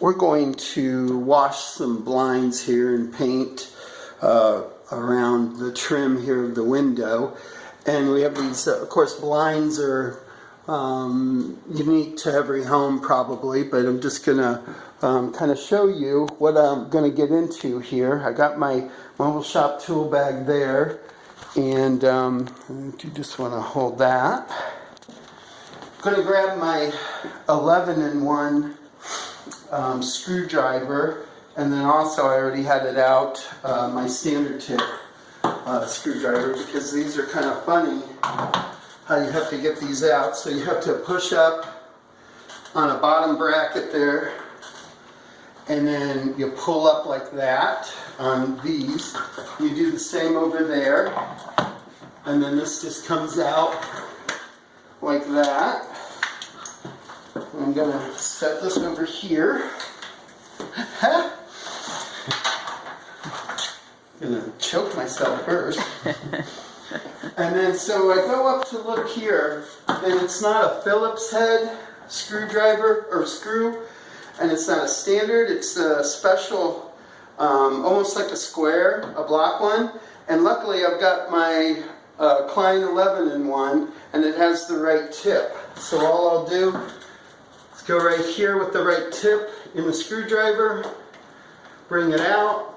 We're going to wash some blinds here and paint around the trim here of the window. And we have these, of course, blinds are unique to every home probably, but I'm just going to kind of show you what I'm going to get into here. I got my mobile shop tool bag there, and you just want to hold that. I'm going to grab my 11-in-1 screwdriver, and then also I already had it out, my standard tip screwdriver, because these are kind of funny how you have to get these out. So you have to push up on a bottom bracket there, and then you pull up like that on these. You do the same over there, and then this just comes out like that. I'm going to set this over here. I'm going to choke myself first. And then so I go up to look here, and it's not a Phillips head screwdriver or screw, and it's not a standard, it's a special, almost like a square, a block one. And luckily I've got my Klein 11-in-1, and it has the right tip. So all I'll do is go right here with the right tip in the screwdriver, bring it out,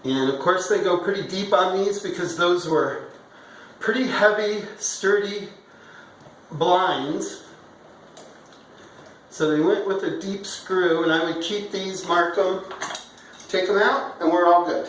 and of course they go pretty deep on these because those were pretty heavy, sturdy blinds. So they went with a deep screw, and I would keep these, mark them, take them out, and we're all good.